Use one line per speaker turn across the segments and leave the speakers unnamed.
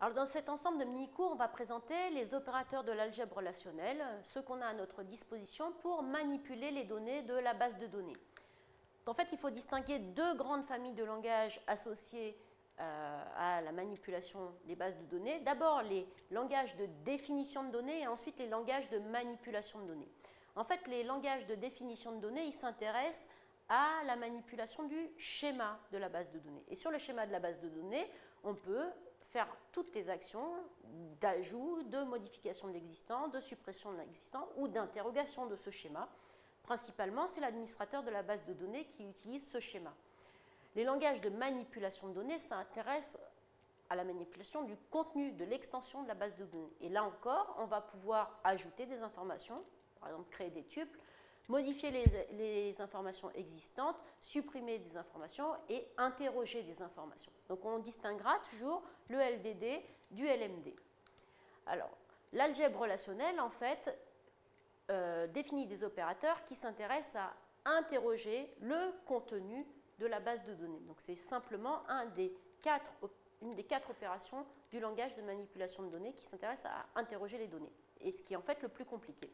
Alors dans cet ensemble de mini-cours, on va présenter les opérateurs de l'algèbre relationnelle, ceux qu'on a à notre disposition pour manipuler les données de la base de données. En fait, il faut distinguer deux grandes familles de langages associés à la manipulation des bases de données. D'abord, les langages de définition de données et ensuite les langages de manipulation de données. En fait, les langages de définition de données, ils s'intéressent à la manipulation du schéma de la base de données. Et sur le schéma de la base de données, on peut faire toutes les actions d'ajout, de modification de l'existant, de suppression de l'existant ou d'interrogation de ce schéma. Principalement, c'est l'administrateur de la base de données qui utilise ce schéma. Les langages de manipulation de données s'intéressent à la manipulation du contenu, de l'extension de la base de données. Et là encore, on va pouvoir ajouter des informations, par exemple créer des tuples, modifier les informations existantes, supprimer des informations et interroger des informations. Donc on distinguera toujours le LDD du LMD. Alors, l'algèbre relationnelle, en fait, définit des opérateurs qui s'intéressent à interroger le contenu de la base de données. Donc c'est simplement une des quatre opérations du langage de manipulation de données qui s'intéresse à interroger les données, et ce qui est en fait le plus compliqué.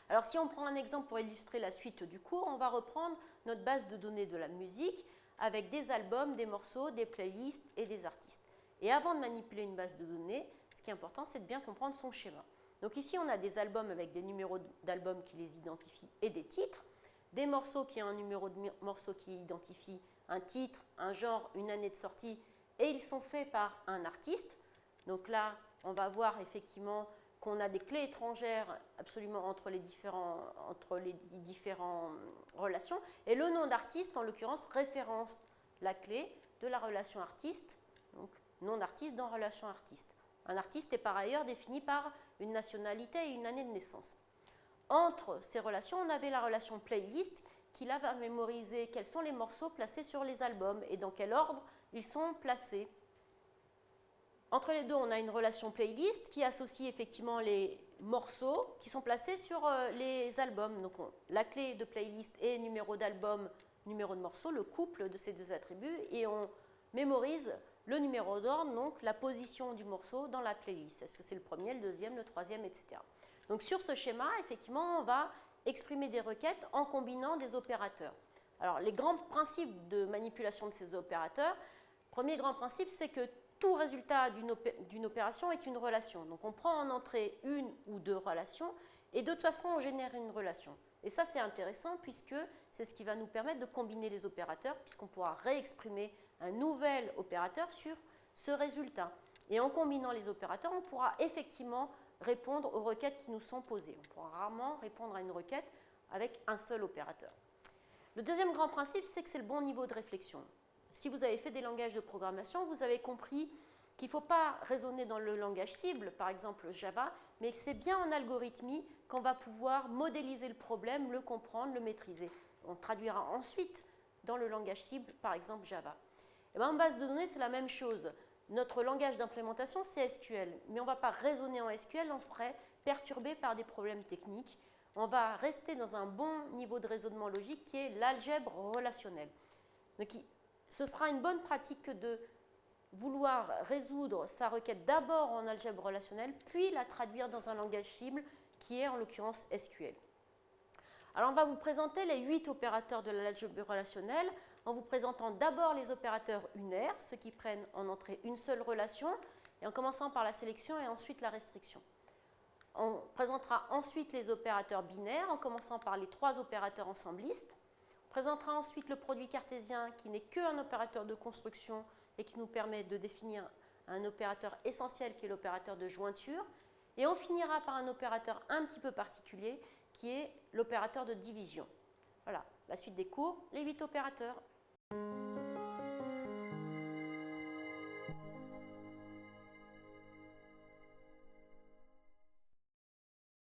Alors si on prend un exemple pour illustrer la suite du cours, on va reprendre notre base de données de la musique avec des albums, des morceaux, des playlists et des artistes. Et avant de manipuler une base de données, ce qui est important, c'est de bien comprendre son schéma. Donc ici, on a des albums avec des numéros d'albums qui les identifient et des titres, des morceaux qui ont un numéro de morceau qui identifie un titre, un genre, une année de sortie, et ils sont faits par un artiste. Donc là, on va voir effectivement qu'on a des clés étrangères absolument entre les différentes relations. Et le nom d'artiste, en l'occurrence, référence la clé de la relation artiste, donc nom d'artiste dans relation artiste. Un artiste est par ailleurs défini par une nationalité et une année de naissance. Entre ces relations, on avait la relation playlist qui là va mémoriser quels sont les morceaux placés sur les albums et dans quel ordre ils sont placés. Entre les deux, on a une relation playlist qui associe effectivement les morceaux qui sont placés sur les albums. Donc la clé de playlist est numéro d'album, numéro de morceau, le couple de ces deux attributs, et on mémorise le numéro d'ordre, donc la position du morceau dans la playlist. Est-ce que c'est le premier, le deuxième, le troisième, etc. Donc sur ce schéma, effectivement, on va exprimer des requêtes en combinant des opérateurs. Alors les grands principes de manipulation de ces opérateurs, premier grand principe, c'est que tout résultat d'une opération est une relation. Donc on prend en entrée une ou deux relations et de toute façon on génère une relation. Et ça c'est intéressant puisque c'est ce qui va nous permettre de combiner les opérateurs puisqu'on pourra réexprimer un nouvel opérateur sur ce résultat. Et en combinant les opérateurs, on pourra effectivement répondre aux requêtes qui nous sont posées. On pourra rarement répondre à une requête avec un seul opérateur. Le deuxième grand principe, c'est que c'est le bon niveau de réflexion. Si vous avez fait des langages de programmation, vous avez compris qu'il ne faut pas raisonner dans le langage cible, par exemple Java, mais que c'est bien en algorithmie qu'on va pouvoir modéliser le problème, le comprendre, le maîtriser. On traduira ensuite dans le langage cible, par exemple Java. Et bien, en base de données, c'est la même chose. Notre langage d'implémentation, c'est SQL, mais on ne va pas raisonner en SQL, on serait perturbé par des problèmes techniques. On va rester dans un bon niveau de raisonnement logique qui est l'algèbre relationnelle. Donc, ce sera une bonne pratique de vouloir résoudre sa requête d'abord en algèbre relationnelle, puis la traduire dans un langage cible qui est en l'occurrence SQL. Alors on va vous présenter les 8 opérateurs de l'algèbre relationnelle en vous présentant d'abord les opérateurs unaires, ceux qui prennent en entrée une seule relation, et en commençant par la sélection et ensuite la restriction. On présentera ensuite les opérateurs binaires en commençant par les 3 opérateurs ensemblistes. On présentera ensuite le produit cartésien qui n'est qu'un opérateur de construction et qui nous permet de définir un opérateur essentiel qui est l'opérateur de jointure. Et on finira par un opérateur un petit peu particulier qui est l'opérateur de division. Voilà, la suite des cours, les 8 opérateurs.